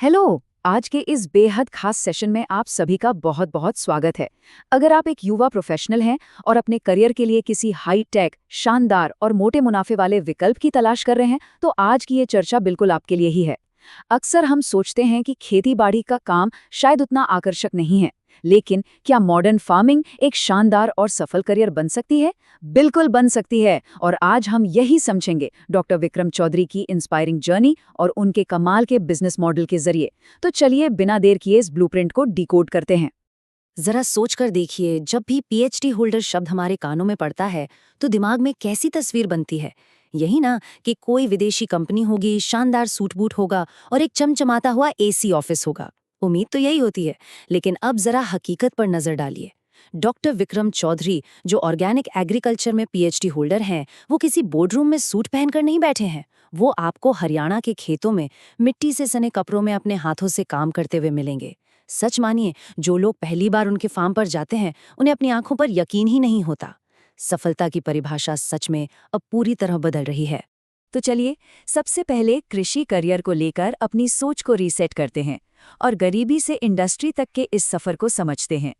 Hello. आज के इस बेहद खास सेशन में आप सभी का बहुत बहुत स्वागत है। अगर आप एक युवा प्रोफेशनल हैं और अपने करियर के लिए किसी हाई टेक, शानदार और मोटे मुनाफे वाले विकल्प की तलाश कर रहे हैं, तो आज की ये चर्चा बिल्कुल आपके लिए ही है। अक्सर हम सोचते हैं कि खेती बाड़ी का काम शायद उतना आकर्षक नहीं है, लेकिन क्या मॉडर्न फार्मिंग एक शानदार और सफल करियर बन सकती है? बिल्कुल बन सकती है, और आज हम यही समझेंगे डॉक्टर विक्रम चौधरी की इंस्पायरिंग जर्नी और उनके कमाल के बिजनेस मॉडल के जरिए। तो चलिए बिना देर किए इस ब्लूप्रिंट को डिकोड करते हैं। जरा सोच कर देखिए, जब भी पीएचडी होल्डर शब्द हमारे कानों में पड़ता है तो दिमाग में कैसी तस्वीर बनती है। यही ना, कि कोई विदेशी कंपनी होगी, शानदार सूट बूट होगा और एक चमचमाता हुआ एसी ऑफिस होगा। उम्मीद तो यही होती है, लेकिन अब जरा हकीकत पर नजर डालिए। डॉक्टर विक्रम चौधरी, जो ऑर्गेनिक एग्रीकल्चर में पीएचडी होल्डर हैं, वो किसी बोर्डरूम में सूट पहनकर नहीं बैठे हैं। वो आपको हरियाणा के खेतों में मिट्टी से सने कपड़ों में अपने हाथों से काम करते हुए मिलेंगे। सच मानिए, जो लोग पहली बार उनके फार्म पर जाते हैं, उन्हें अपनी आंखों पर यकीन ही नहीं होता। सफलता की परिभाषा सच में अब पूरी तरह बदल रही है। तो चलिए सबसे पहले कृषि करियर को लेकर अपनी सोच को रीसेट करते हैं और गरीबी से इंडस्ट्री तक के इस सफर को समझते हैं।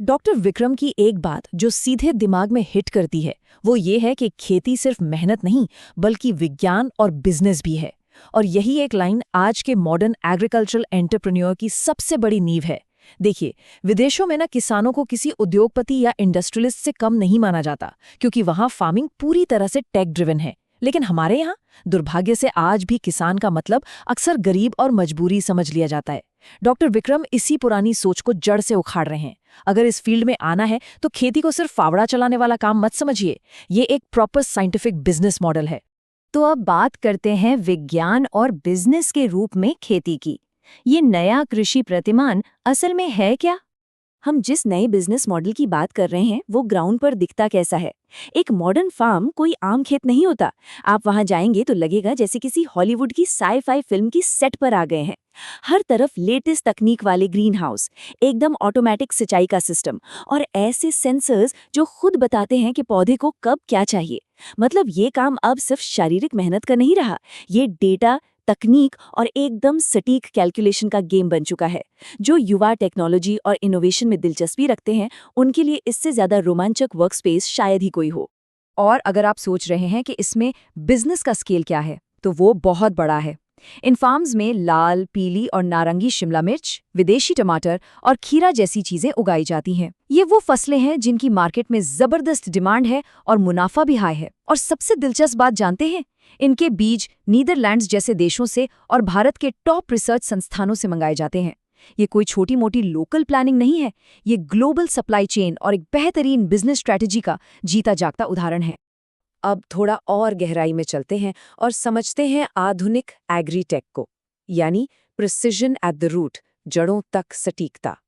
डॉक्टर विक्रम की एक बात जो सीधे दिमाग में हिट करती है, वो ये है कि खेती सिर्फ मेहनत नहीं, बल्कि विज्ञान और बिजनेस भी है। और यही एक लाइन आज के मॉडर्न एग्रीकल्चरल एंटरप्रेन्योर की सबसे बड़ी नींव है। देखिए, विदेशों में ना किसानों को किसी उद्योगपति या इंडस्ट्रियलिस्ट से कम नहीं माना जाता, क्योंकि वहां फार्मिंग पूरी तरह से टेक ड्रिवन है। लेकिन हमारे यहाँ दुर्भाग्य से आज भी किसान का मतलब अक्सर गरीब और मजबूरी समझ लिया जाता है। डॉक्टर विक्रम इसी पुरानी सोच को जड़ से उखाड़ रहे हैं। अगर इस फील्ड में आना है तो खेती को सिर्फ फावड़ा चलाने वाला काम मत समझिए, ये एक प्रॉपर साइंटिफिक बिजनेस मॉडल है। तो अब बात करते हैं विज्ञान और बिजनेस के रूप में खेती की। ये नया कृषि प्रतिमान असल में है क्या? हम जिस नए बिजनेस मॉडल की बात कर रहे हैं, वो ग्राउंड पर दिखता कैसा है? एक मॉडर्न फार्म कोई आम खेत नहीं होता। आप वहां जाएंगे तो लगेगा जैसे किसी हॉलीवुड की साई-फाई फिल्म की सेट पर आ गए हैं। हर तरफ लेटेस्ट तकनीक वाले ग्रीन हाउस, एकदम ऑटोमेटिक सिंचाई का सिस्टम और ऐसे सेंसर्स जो खुद बताते हैं कि पौधे को कब क्या चाहिए। मतलब ये काम अब सिर्फ शारीरिक मेहनत का नहीं रहा, ये डेटा, तकनीक और एकदम सटीक कैलकुलेशन का गेम बन चुका है। जो युवा टेक्नोलॉजी और इनोवेशन में दिलचस्पी रखते हैं, उनके लिए इससे ज्यादा रोमांचक वर्कस्पेस शायद ही कोई हो। और अगर आप सोच रहे हैं कि इसमें बिजनेस का स्केल क्या है, तो वो बहुत बड़ा है। इन फार्म्स में लाल, पीली और नारंगी शिमला मिर्च, विदेशी टमाटर और खीरा जैसी चीजें उगाई जाती हैं। ये वो फसलें हैं जिनकी मार्केट में जबरदस्त डिमांड है और मुनाफा भी हाई है। और सबसे दिलचस्प बात जानते हैं, इनके बीज नीदरलैंड्स जैसे देशों से और भारत के टॉप रिसर्च संस्थानों से मंगाए जाते हैं। ये कोई छोटी मोटी लोकल प्लानिंग नहीं है, ये ग्लोबल सप्लाई चेन और एक बेहतरीन बिजनेस स्ट्रैटेजी का जीता जागता उदाहरण है। अब थोड़ा और गहराई में चलते हैं और समझते हैं आधुनिक एग्रीटेक को, यानी प्रिसिजन एट द रूट, जड़ों तक सटीकता।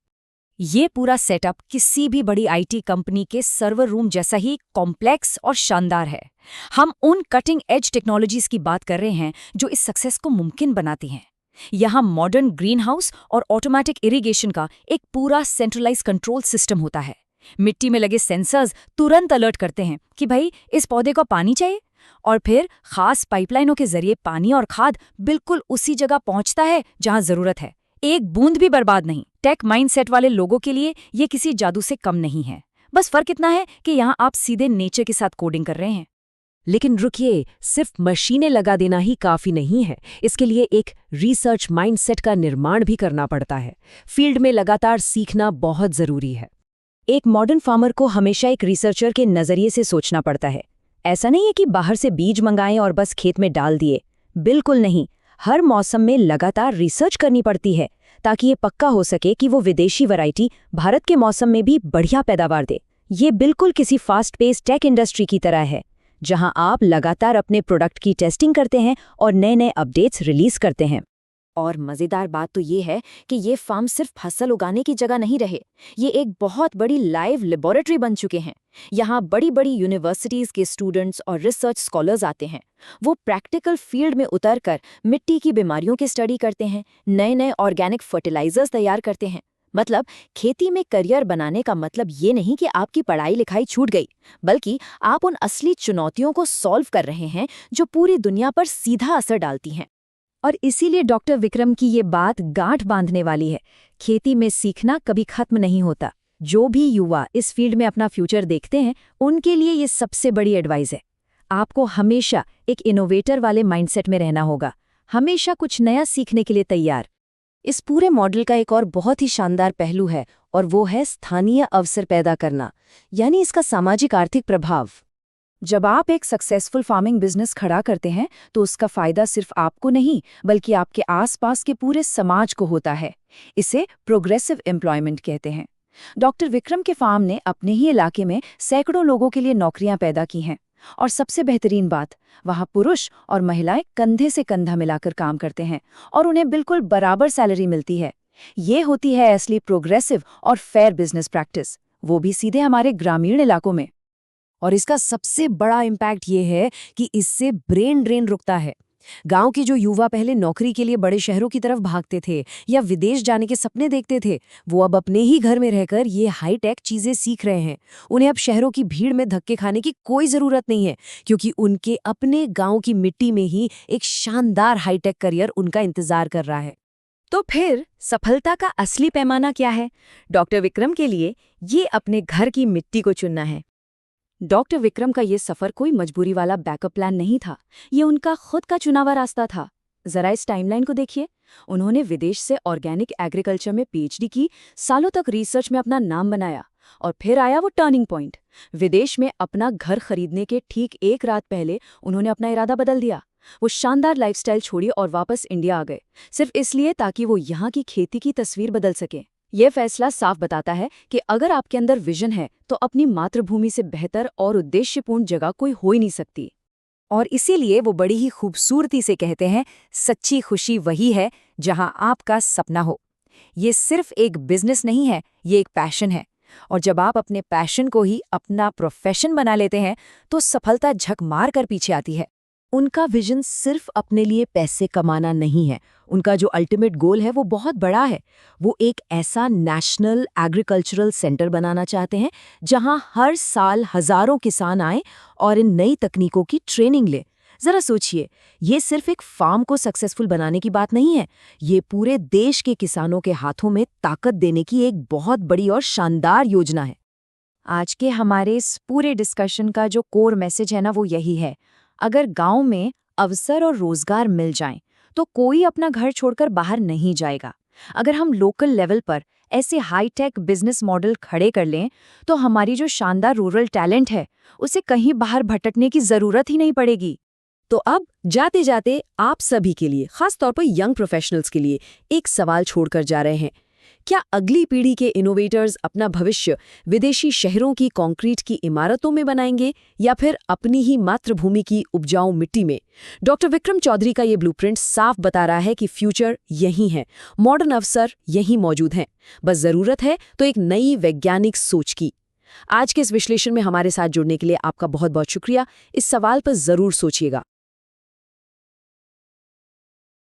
ये पूरा सेटअप किसी भी बड़ी आईटी कंपनी के सर्वर रूम जैसा ही कॉम्प्लेक्स और शानदार है। हम उन कटिंग एज टेक्नोलॉजीज की बात कर रहे हैं जो इस सक्सेस को मुमकिन बनाती हैं। यहाँ मॉडर्न ग्रीन हाउस और ऑटोमेटिक इरिगेशन का एक पूरा सेंट्रलाइज कंट्रोल सिस्टम होता है। मिट्टी में लगे सेंसर्स तुरंत अलर्ट करते हैं कि भाई इस पौधे को पानी चाहिए, और फिर खास पाइपलाइनों के जरिए पानी और खाद बिल्कुल उसी जगह पहुंचता है जहां जरूरत है। एक बूंद भी बर्बाद नहीं। टेक माइंडसेट वाले लोगों के लिए ये किसी जादू से कम नहीं है। बस फर्क इतना है कि यहाँ आप सीधे नेचर के साथ कोडिंग कर रहे हैं। लेकिन रुकिए, सिर्फ मशीनें लगा देना ही काफी नहीं है। इसके लिए एक रिसर्च माइंडसेट का निर्माण भी करना पड़ता है। फील्ड में लगातार सीखना बहुत जरूरी है। एक मॉडर्न फार्मर को हमेशा एक रिसर्चर के नजरिए से सोचना पड़ता है। ऐसा नहीं है कि बाहर से बीज मंगाएं और बस खेत में डाल दिए। बिल्कुल नहीं। हर मौसम में लगातार रिसर्च करनी पड़ती है, ताकि ये पक्का हो सके कि वो विदेशी वैरायटी भारत के मौसम में भी बढ़िया पैदावार दे। ये बिल्कुल किसी फास्ट पेस टेक इंडस्ट्री की तरह है, जहां आप लगातार अपने प्रोडक्ट की टेस्टिंग करते हैं और नए नए अपडेट्स रिलीज करते हैं। और मज़ेदार बात तो ये है कि ये फार्म सिर्फ फसल उगाने की जगह नहीं रहे, ये एक बहुत बड़ी लाइव लेबोरेटरी बन चुके हैं। यहाँ बड़ी बड़ी यूनिवर्सिटीज़ के स्टूडेंट्स और रिसर्च स्कॉलर्स आते हैं। वो प्रैक्टिकल फील्ड में उतरकर मिट्टी की बीमारियों की स्टडी करते हैं, नए नए ऑर्गेनिक फर्टिलाइजर्स तैयार करते हैं। मतलब खेती में करियर बनाने का मतलब ये नहीं कि आपकी पढ़ाई लिखाई छूट गई, बल्कि आप उन असली चुनौतियों को सॉल्व कर रहे हैं जो पूरी दुनिया पर सीधा असर डालती हैं। और इसीलिए डॉक्टर विक्रम की ये बात गांठ बांधने वाली है। खेती में सीखना कभी खत्म नहीं होता। जो भी युवा इस फील्ड में अपना फ्यूचर देखते हैं, उनके लिए ये सबसे बड़ी एडवाइस है। आपको हमेशा एक इनोवेटर वाले माइंडसेट में रहना होगा, हमेशा कुछ नया सीखने के लिए तैयार। इस पूरे मॉडल का एक और बहुत ही शानदार पहलू है, और वो है स्थानीय अवसर पैदा करना, यानी इसका सामाजिक आर्थिक प्रभाव। जब आप एक सक्सेसफुल फार्मिंग बिजनेस खड़ा करते हैं तो उसका फायदा सिर्फ आपको नहीं बल्कि आपके आसपास के पूरे समाज को होता है। इसे प्रोग्रेसिव एम्प्लॉयमेंट कहते हैं। डॉक्टर विक्रम के फार्म ने अपने ही इलाके में सैकड़ों लोगों के लिए नौकरियां पैदा की हैं। और सबसे बेहतरीन बात, वहां पुरुष और महिलाएं कंधे से कंधा मिलाकर काम करते हैं और उन्हें बिल्कुल बराबर सैलरी मिलती है। ये होती है असली प्रोग्रेसिव और फेयर बिजनेस प्रैक्टिस, वो भी सीधे हमारे ग्रामीण इलाकों में। और इसका सबसे बड़ा इम्पैक्ट ये है कि इससे ब्रेन ड्रेन रुकता है। गांव के जो युवा पहले नौकरी के लिए बड़े शहरों की तरफ भागते थे या विदेश जाने के सपने देखते थे, वो अब अपने ही घर में रहकर ये हाईटेक चीजें सीख रहे हैं। उन्हें अब शहरों की भीड़ में धक्के खाने की कोई जरूरत नहीं है, क्योंकि उनके अपने गांव की मिट्टी में ही एक शानदार हाईटेक करियर उनका इंतजार कर रहा है। तो फिर सफलता का असली पैमाना क्या है? डॉक्टर विक्रम के लिए ये अपने घर की मिट्टी को चुनना है। डॉक्टर विक्रम का ये सफर कोई मजबूरी वाला बैकअप प्लान नहीं था, ये उनका खुद का चुनावा रास्ता था। जरा इस टाइमलाइन को देखिए। उन्होंने विदेश से ऑर्गेनिक एग्रीकल्चर में पीएचडी की, सालों तक रिसर्च में अपना नाम बनाया, और फिर आया वो टर्निंग पॉइंट। विदेश में अपना घर खरीदने के ठीक एक रात पहले उन्होंने अपना इरादा बदल दिया। वो शानदार लाइफस्टाइल छोड़ी और वापस इंडिया आ गए, सिर्फ इसलिए ताकि वो यहाँ की खेती की तस्वीर बदल सके। ये फैसला साफ बताता है कि अगर आपके अंदर विजन है तो अपनी मातृभूमि से बेहतर और उद्देश्यपूर्ण जगह कोई हो ही नहीं सकती। और इसीलिए वो बड़ी ही खूबसूरती से कहते हैं, सच्ची खुशी वही है जहां आपका सपना हो। ये सिर्फ एक बिजनेस नहीं है, ये एक पैशन है। और जब आप अपने पैशन को ही अपना प्रोफेशन बना लेते हैं तो सफलता झक मार कर पीछे आती है। उनका विजन सिर्फ अपने लिए पैसे कमाना नहीं है, उनका जो अल्टीमेट गोल है वो बहुत बड़ा है। वो एक ऐसा नेशनल एग्रीकल्चरल सेंटर बनाना चाहते हैं जहां हर साल हजारों किसान आए और इन नई तकनीकों की ट्रेनिंग ले। जरा सोचिए, ये सिर्फ एक फार्म को सक्सेसफुल बनाने की बात नहीं है, ये पूरे देश के किसानों के हाथों में ताकत देने की एक बहुत बड़ी और शानदार योजना है। आज के हमारे इस पूरे डिस्कशन का जो कोर मैसेज है ना, वो यही है। अगर गांव में अवसर और रोजगार मिल जाएं, तो कोई अपना घर छोड़कर बाहर नहीं जाएगा। अगर हम लोकल लेवल पर ऐसे हाईटेक बिजनेस मॉडल खड़े कर लें, तो हमारी जो शानदार रूरल टैलेंट है, उसे कहीं बाहर भटकने की जरूरत ही नहीं पड़ेगी। तो अब जाते जाते आप सभी के लिए, खास तौर पर यंग प्रोफेशनल्स के लिए एक सवाल छोड़कर जा रहे हैं। क्या अगली पीढ़ी के इनोवेटर्स अपना भविष्य विदेशी शहरों की कंक्रीट की इमारतों में बनाएंगे या फिर अपनी ही मातृभूमि की उपजाऊ मिट्टी में? डॉक्टर विक्रम चौधरी का ये ब्लूप्रिंट साफ बता रहा है कि फ्यूचर यही है, मॉडर्न अवसर यही मौजूद हैं। बस जरूरत है तो एक नई वैज्ञानिक सोच की। आज के इस विश्लेषण में हमारे साथ जुड़ने के लिए आपका बहुत बहुत शुक्रिया। इस सवाल पर जरूर सोचिएगा।